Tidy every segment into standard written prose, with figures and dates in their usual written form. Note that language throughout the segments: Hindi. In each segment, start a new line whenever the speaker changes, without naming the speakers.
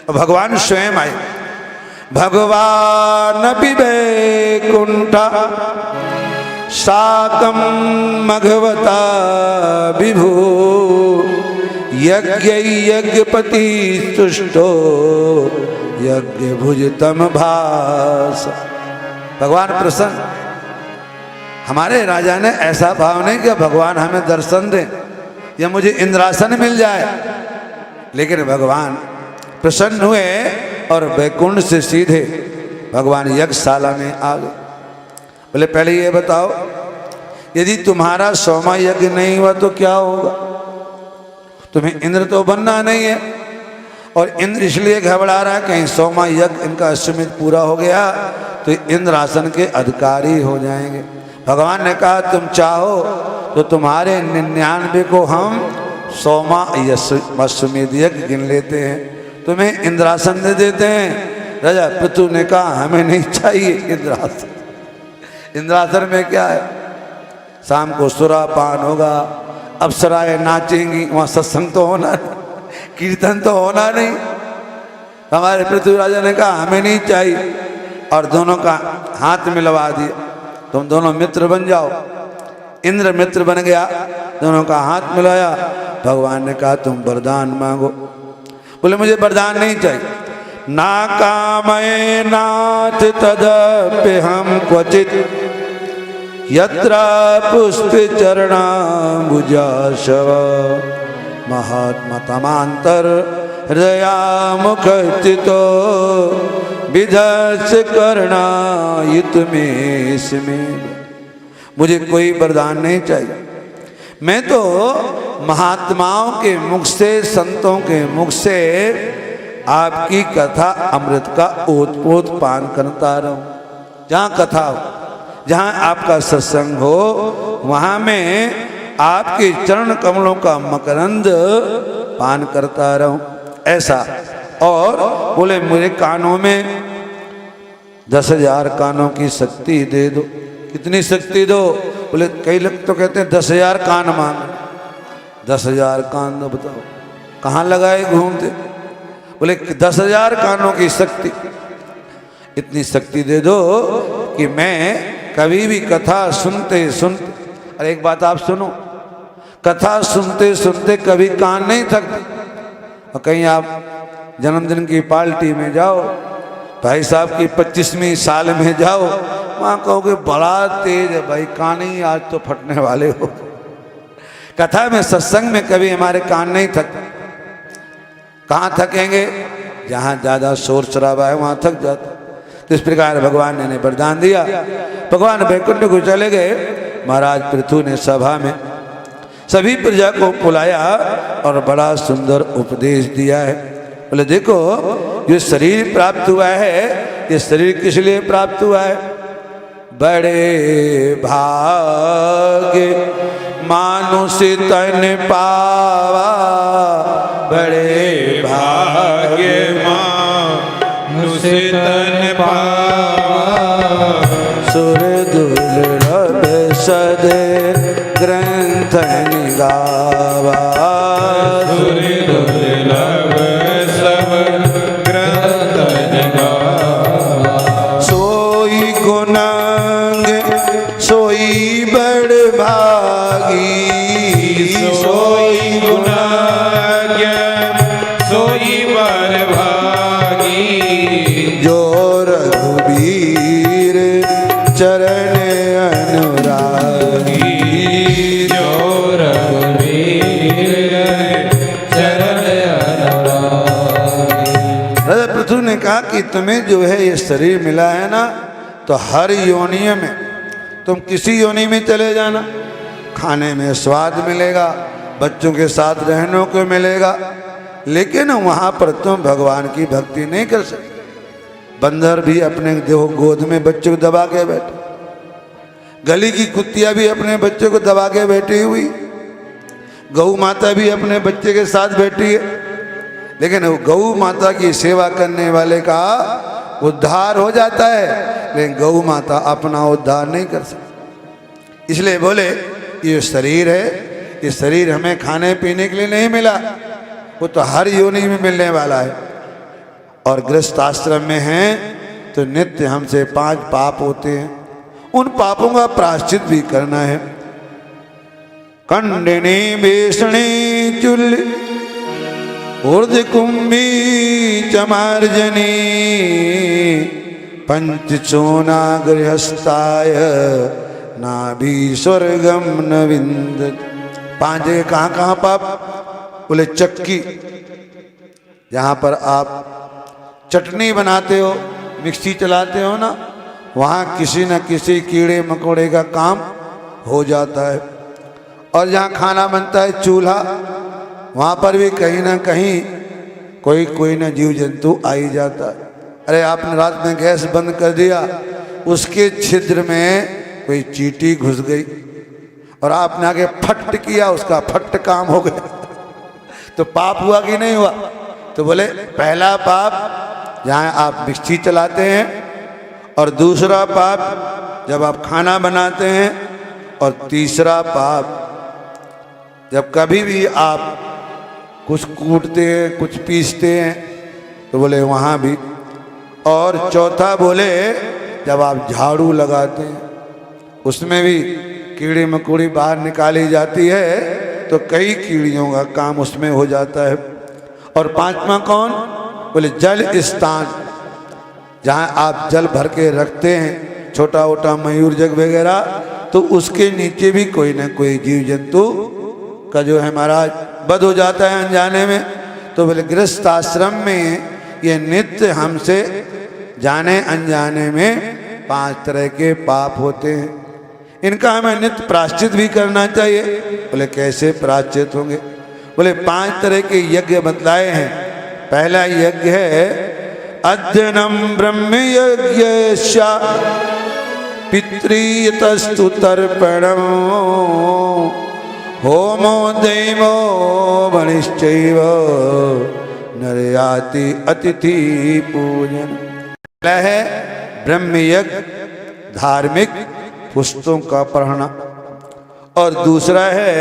भगवान स्वयं आए। भगवान विवैकुंठा साकं मघवता विभु यज्ञ यज्ञपति तुष्टो यज्ञ भुजतम भास। भगवान प्रसन्न। हमारे राजा ने ऐसा भाव नहीं कि भगवान हमें दर्शन दें या मुझे इंद्रासन मिल जाए, लेकिन भगवान प्रसन्न हुए और वैकुंठ से सीधे भगवान यज्ञशाला में आ गए। बोले पहले ये बताओ, यदि तुम्हारा 100वां यज्ञ नहीं हुआ तो क्या होगा? तुम्हें इंद्र तो बनना नहीं है, और इंद्र इसलिए घबरा रहा है कहीं 100वां यज्ञ इनका अश्वमेध पूरा हो गया तो इंद्रासन के अधिकारी हो जाएंगे। भगवान ने कहा तुम चाहो तो तुम्हारे 99 को हम 100वां अश्वमेध यज्ञ गिन लेते हैं, तुम्हें इंद्रासन दे देते हैं। राजा पृथु ने कहा हमें नहीं चाहिए इंद्रासन। इंद्रासन में क्या है? शाम को सुरापान होगा, अप्सराएं नाचेंगी, वहाँ सत्संग तो होना नहीं, कीर्तन तो होना नहीं। हमारे पृथ्वी राजा ने कहा हमें नहीं चाहिए, और दोनों का हाथ मिलवा दिया, तुम दोनों मित्र बन जाओ। इंद्र मित्र बन गया, दोनों का हाथ मिलाया। भगवान ने कहा तुम वरदान मांगो। बोले मुझे वरदान नहीं चाहिए। ना कामये नाथ तदप्य हम क्वचित यत्र पुष्प चरणाम्बुजाशव महात्मा तमांतर हृदया मुख चितो विधस करणायुत में। मुझे कोई वरदान नहीं चाहिए, मैं तो महात्माओं के मुख से, संतों के मुख से आपकी कथा अमृत का ओत-पोत पान करता रहूं। जहाँ कथा हो, जहाँ आपका सत्संग हो, वहाँ मैं आपके चरण कमलों का मकरंद पान करता रहूं, ऐसा। और बोले मेरे कानों में 10,000 कानों की शक्ति दे दो। कितनी शक्ति दो? बोले कई लोग तो कहते हैं 10,000 कान मांग। 10,000 कान दो, बताओ कहाँ लगाए घूमते? बोले 10,000 कानों की शक्ति, इतनी शक्ति दे दो कि मैं कभी भी कथा सुनते सुनते, अरे एक बात आप सुनो, कथा सुनते सुनते कभी कान नहीं थकते। और कहीं आप जन्मदिन की पार्टी में जाओ, भाई साहब की 25वीं साल में जाओ, वहाँ कहोगे बड़ा तेज है भाई, कान ही आज तो फटने वाले हो। कथा में, सत्संग में कभी हमारे कान नहीं थकते। कहाँ थकेंगे? जहाँ ज़्यादा शोर शराबा है वहाँ थक जाते। तो इस प्रकार भगवान ने वरदान दिया। भगवान वैकुंठ को चले गए। महाराज पृथु ने सभा में सभी प्रजा को बुलाया और बड़ा सुंदर उपदेश दिया है। बोले देखो, जो शरीर प्राप्त हुआ है, ये शरीर किस लिए प्राप्त हुआ है? बड़े भाग्य मानुष तन पावा, बड़े भाग्य मानुष तन पावा, सुर दुर्लभ सद ग्रंथ गावा, सुर दुर्लभ सब ग्रंथ गावा, सोई गुणांग सोई बड़ भागी, सोई गुणांग सोई बड़ भागी, जो रघुबीर चरण अनुरागी, जो रघुबीर चरण अनुरागी। राजा पृथु ने कहा कि तुम्हें जो है ये शरीर मिला है ना, तो हर योनि में तुम किसी योनि में चले जाना, खाने में स्वाद मिलेगा, बच्चों के साथ रहने को मिलेगा, लेकिन वहाँ पर तुम भगवान की भक्ति नहीं कर सकते। बंदर भी अपने गोद में बच्चों को दबा के बैठे, गली की कुत्तियाँ भी अपने बच्चों को दबा के बैठी हुई, गौ माता भी अपने बच्चे के साथ बैठी है, लेकिन गौ माता की सेवा करने वाले का उद्धार हो जाता है, लेकिन गौ माता अपना उद्धार नहीं कर सकती। इसलिए बोले ये शरीर है, ये शरीर हमें खाने पीने के लिए नहीं मिला, वो तो हर योनि में मिलने वाला है। और गृहस्थ आश्रम में हैं तो नित्य हमसे 5 पाप होते हैं, उन पापों का प्रायश्चित भी करना है। कंडनी बेसणी चुल ऊर्ध कुंभी चमार्जनी पंचचूना गृहस्थाय नाभि स्वर्गम न विंद। 5 जगह कहाँ कहाँ पाप? बोले चक्की, जहाँ पर आप चटनी बनाते हो, मिक्सी चलाते हो ना, वहाँ किसी न किसी कीड़े मकोड़े का काम हो जाता है। और जहाँ खाना बनता है चूल्हा, वहाँ पर भी कहीं ना कहीं कोई ना जीव जंतु आ ही जाता है। अरे आपने रात में गैस बंद कर दिया, उसके छिद्र में कोई चींटी घुस गई और आपने आगे फट किया, उसका फट काम हो गया तो पाप हुआ कि नहीं हुआ? तो बोले पहला पाप जहाँ आप मिक्सी चलाते हैं, और दूसरा पाप जब आप खाना बनाते हैं, और तीसरा पाप जब कभी भी आप कुछ कूटते हैं, कुछ पीसते हैं, तो बोले वहाँ भी। और चौथा बोले जब आप झाड़ू लगाते हैं, उसमें भी कीड़े मकोड़ी बाहर निकाली जाती है तो कई कीड़ियों का काम उसमें हो जाता है। और 5वां कौन? बोले जल स्थान, जहाँ आप जल भर के रखते हैं, छोटा मोटा मयूर जग वगैरह, तो उसके नीचे भी कोई ना कोई जीव जंतु का जो है महाराज बद हो जाता है अनजाने में। तो बोले गृहस्थ आश्रम में ये नित्य हमसे जाने अनजाने में 5 तरह के पाप होते हैं, इनका हमें नित्य प्रायश्चित भी करना चाहिए। बोले कैसे प्रायश्चित होंगे? बोले 5 तरह के यज्ञ बतलाए हैं। पहला यज्ञ है अध्ययनम ब्रह्म यज्ञ पितृतस्तु तर्पणम होमो दैवो वनिश्चैव नरयाति अतिथि पूजन। पहला है ब्रह्म यज्ञ, धार्मिक पुस्तकों का पढ़ना, और दूसरा है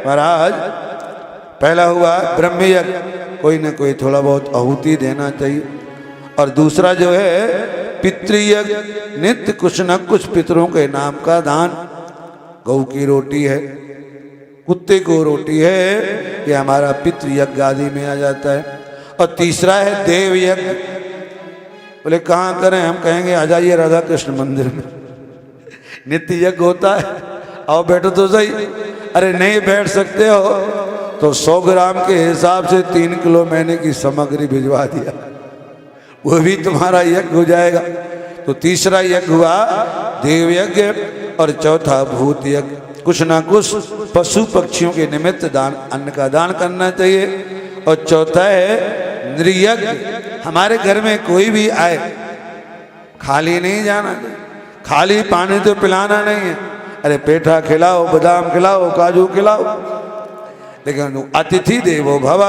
महाराज, पहला हुआ ब्रह्म यज्ञ, कोई ना कोई थोड़ा बहुत आहुति देना चाहिए, और दूसरा जो है पितृयज्ञ, नित्य कुछ न कुछ पितरों के नाम का दान। गऊ की रोटी है, कुत्ते को रोटी है, ये हमारा पितृयज्ञ आदि में आ जाता है। और तीसरा है देव यज्ञ। बोले कहाँ करें? हम कहेंगे आ जाइए राधा कृष्ण मंदिर में, नित्य यज्ञ होता है, आओ बैठो तो सही। अरे नहीं बैठ सकते हो तो 100 ग्राम के हिसाब से 3 किलो मैंने की सामग्री भिजवा दिया, वो भी तुम्हारा यज्ञ हो जाएगा। तो तीसरा यज्ञ हुआ देव यज्ञ, और चौथा भूत यज्ञ। कुछ ना कुछ पशु पक्षियों के निमित्त दान, अन्न का दान करना चाहिए। और चौथा है नृयज्ञ, हमारे घर में कोई भी आए खाली नहीं जाना, खाली पानी तो पिलाना नहीं है। अरे पेठा खिलाओ, बादाम खिलाओ, काजू खिलाओ, लेकिन अतिथि देवो भव,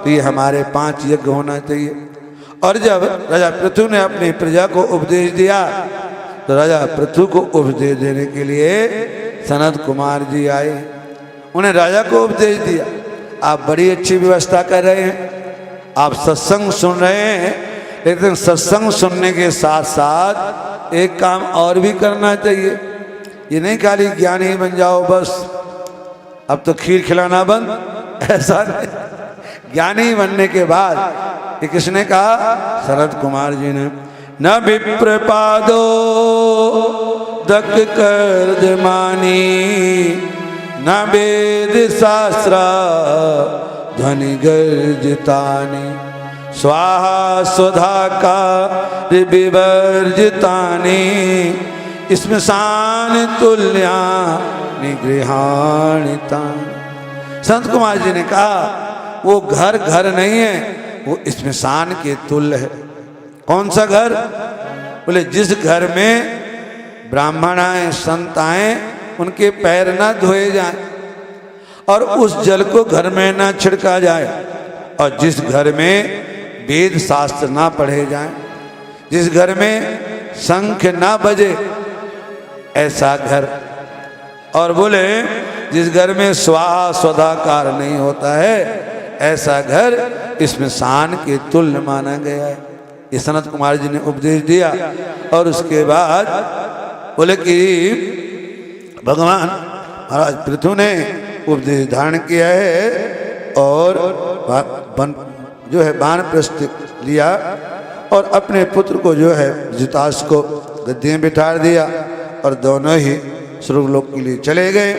तो ये हमारे 5 यज्ञ होना चाहिए। और जब राजा पृथु ने अपनी प्रजा को उपदेश दिया, तो राजा पृथु को उपदेश देने के लिए सनत कुमार जी आए, उन्हें राजा को उपदेश दिया। आप बड़ी अच्छी व्यवस्था कर रहे हैं, आप सत्संग सुन रहे हैं, लेकिन सत्संग सुनने के साथ साथ एक काम और भी करना चाहिए। ये नहीं खाली ज्ञानी बन जाओ बस, अब तो खीर खिलाना बंद, ऐसा नहीं। ज्ञानी बनने के बाद ये किसने कहा? शरद कुमार जी ने। न विप्रपादो दक कर्दमानी, न वेद शास्त्र ध्वनि गर्जितानि, स्वाहा स्वधा का विवर्जितानि, स्मशान तुल्या निगृहाणितानि। संत कुमार जी ने कहा वो घर घर नहीं है, वो स्मशान के तुल्य है। कौन सा घर? बोले जिस घर में ब्राह्मण आए, संत आए, उनके पैर ना धोए जाएं और उस जल को घर में ना छिड़का जाए, और जिस घर में वेद शास्त्र ना पढ़े जाएं, जिस घर में शंख ना बजे, ऐसा घर। और बोले जिस घर में स्वाहा स्वधाकार नहीं होता है, ऐसा घर इसमें शान के तुल्य माना गया है। ये सनत कुमार जी ने उपदेश दिया और उसके बाद बोले कि भगवान महाराज पृथु ने उपदेश धारण किया है और जो है वानप्रस्थ लिया और अपने पुत्र को जो है जितास को गद्दी में बिठा दिया और दोनों ही स्वर्गलोक के लिए चले गए।